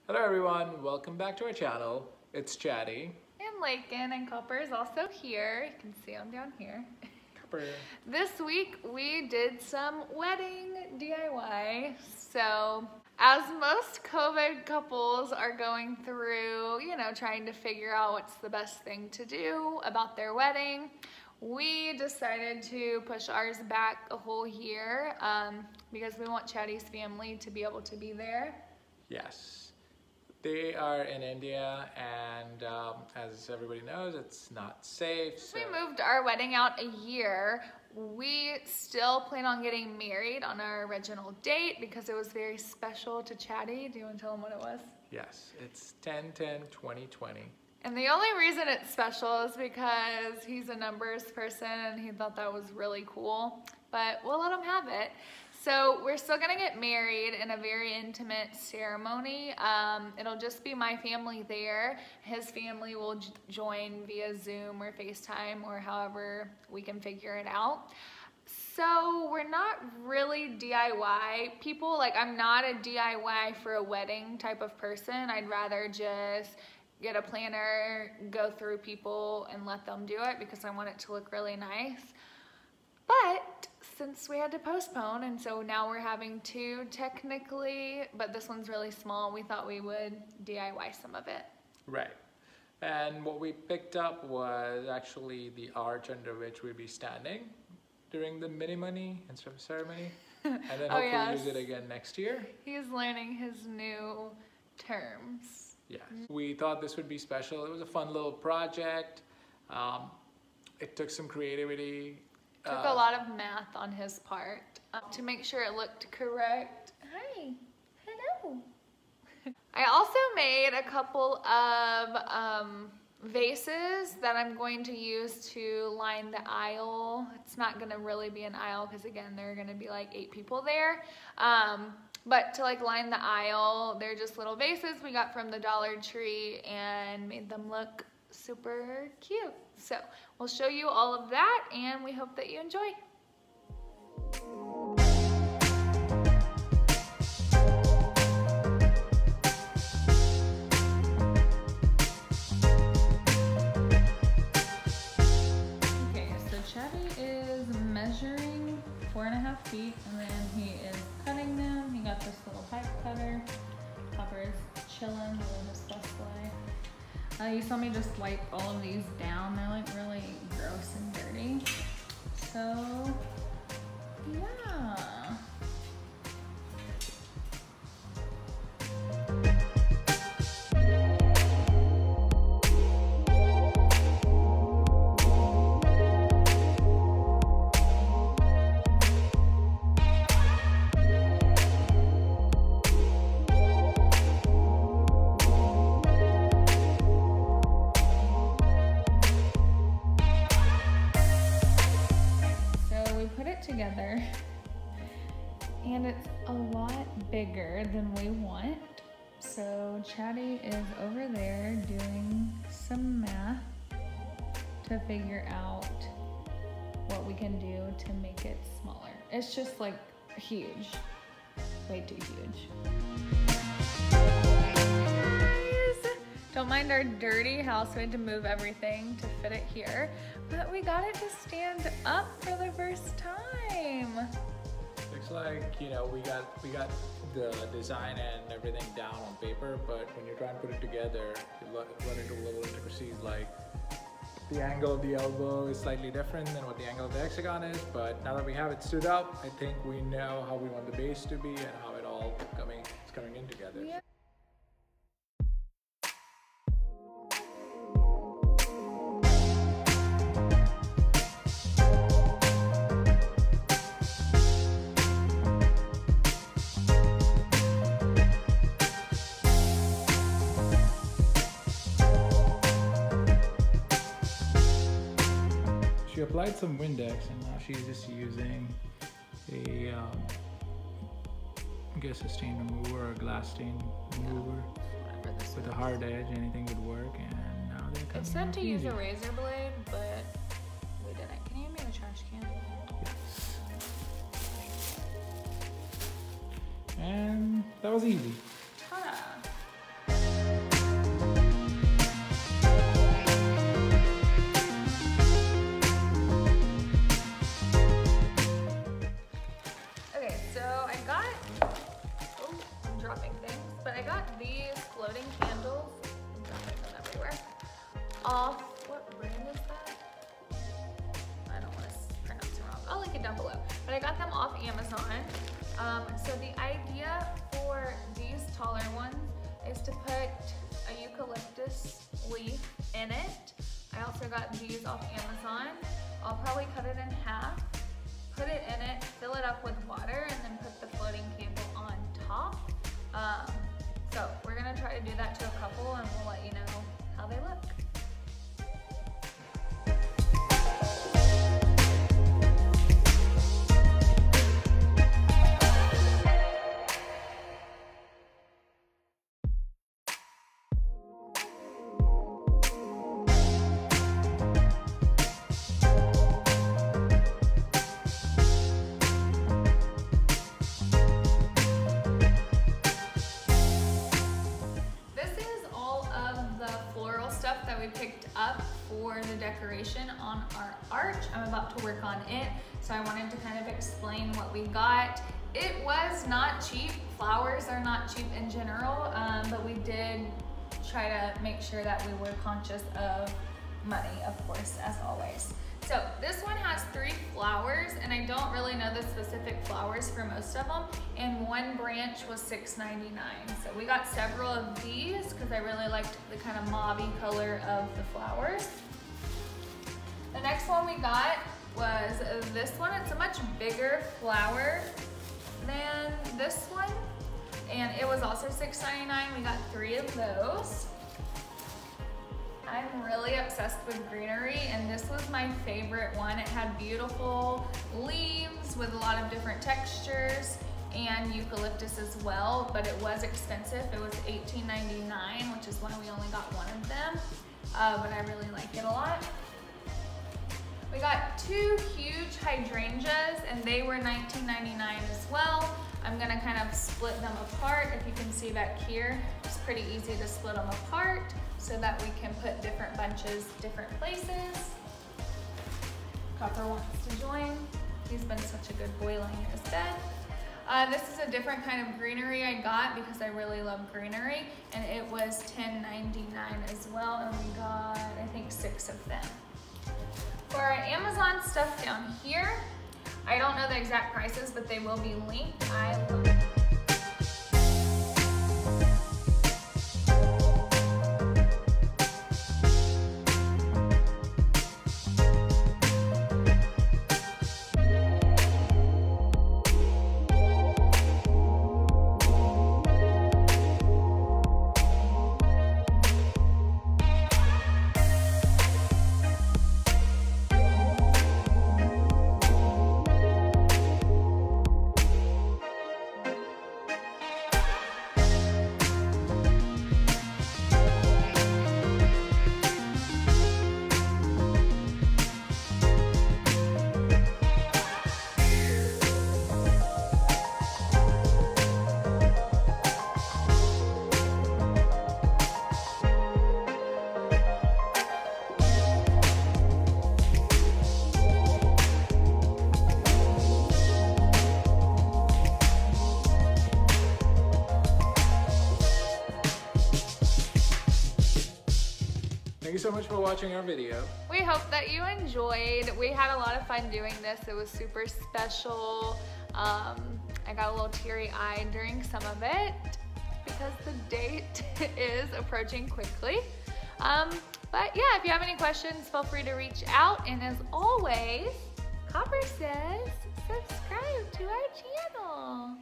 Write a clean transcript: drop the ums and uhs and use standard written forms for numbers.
Hello everyone, welcome back to our channel. It's Chatty. And Lakin and Copper is also here. You can see him down here. Copper. This week we did some wedding DIY. So as most COVID couples are going through, trying to figure out what's the best thing to do about their wedding, we decided to push ours back a whole year because we want Chatty's family to be able to be there. Yes, they are in India and as everybody knows, it's not safe. So We moved our wedding out a year. We still plan on getting married on our original date because it was very special to Chatty. Do you want to tell them what it was? yes, it's 10/10/2020. And the only reason it's special is because he's a numbers person and he thought that was really cool, but we'll let him have it. So we're still gonna get married in a very intimate ceremony. It'll just be my family there. His family will join via Zoom or FaceTime or however we can figure it out. So we're not really DIY people. Like, I'm not a DIY for a wedding type of person. I'd rather just get a planner, go through people and let them do it because I want it to look really nice. But since we had to postpone, and so now we're having two technically, but this one's really small, we thought we would DIY some of it. Right. And what we picked up was actually the arch under which we'd be standing during the mini-money and stuff ceremony. And then hopefully yes. use it again next year. He's learning his new terms. Yes. We thought this would be special. It was a fun little project. It took some creativity. Took a lot of math on his part to make sure it looked correct. Hi. Hello. I also made a couple of vases that I'm going to use to line the aisle. It's not going to really be an aisle because, again, there are going to be like 8 people there. But to like line the aisle, they're just little vases we got from the Dollar Tree and made them look super cute. So we'll show you all of that and we hope that you enjoy. Okay, so Chatty is measuring 4.5 feet and then he is cutting them. He got this little pipe cutter. Copper is chilling, doing his best way. You saw me just wipe all of these down. They're like really gross and dirty. So, yeah. Together and it's a lot bigger than we want, so Chatty is over there doing some math to figure out what we can do to make it smaller. It's just like huge, way too huge. Don't mind our dirty house. We had to move everything to fit it here, but we got it to stand up for the first time. Looks like, we got the design and everything down on paper, but when you're trying to put it together, you run into little intricacies like the angle of the elbow is slightly different than what the angle of the hexagon is, but now that we have it stood up, I think we know how we want the base to be and how it all is coming in together. Yeah. She applied some Windex and now she's just using a, I guess a stain remover or a glass stain remover with a hard edge. Anything would work, and now they're coming. It said to use easy. a razor blade, but we didn't. Can you hand me the trash can? Yes. And that was easy. Ta-da! got these floating candles. I'm dropping them everywhere. Off, what brand is that? I don't want to pronounce it wrong. I'll link it down below. But I got them off Amazon. So the idea for these taller ones is to put a eucalyptus leaf in it. I also got these off Amazon. I'll probably cut it in half, put it in it, fill it up with water, and then put the floating candle on top. So we're gonna try to do that to a couple, and we'll let you know how they look. That we picked up for the decoration on our arch. I'm about to work on it, so I wanted to kind of explain what we got. It was not cheap. Flowers are not cheap in general, but we did try to make sure that we were conscious of money, of course, as always. So this one has 3 flowers, and I don't really know the specific flowers for most of them, and one branch was $6.99. So we got several of these because I really liked the kind of mauve-y color of the flowers. The next one we got was this one. It's a much bigger flower than this one, and it was also $6.99. We got 3 of those. I'm really obsessed with greenery, and this was my favorite one. It had beautiful leaves with a lot of different textures and eucalyptus as well, but it was expensive. It was $18.99, which is why we only got one of them, but I really like it a lot. We got 2 huge hydrangeas, and they were $19.99 as well. I'm gonna kind of split them apart. If you can see back here, it's pretty easy to split them apart so that we can put different bunches different places. Copper wants to join. He's been such a good boy laying in his bed. This is a different kind of greenery I got because I really love greenery, and it was $10.99 as well, and we got, I think, 6 of them. For our Amazon stuff down here, I don't know the exact prices, but they will be linked. Thank you so much for watching our video. We hope that you enjoyed. We had a lot of fun doing this. It was super special. I got a little teary-eyed during some of it because the date is approaching quickly. But yeah, if you have any questions, feel free to reach out. And as always, Copper says, subscribe to our channel.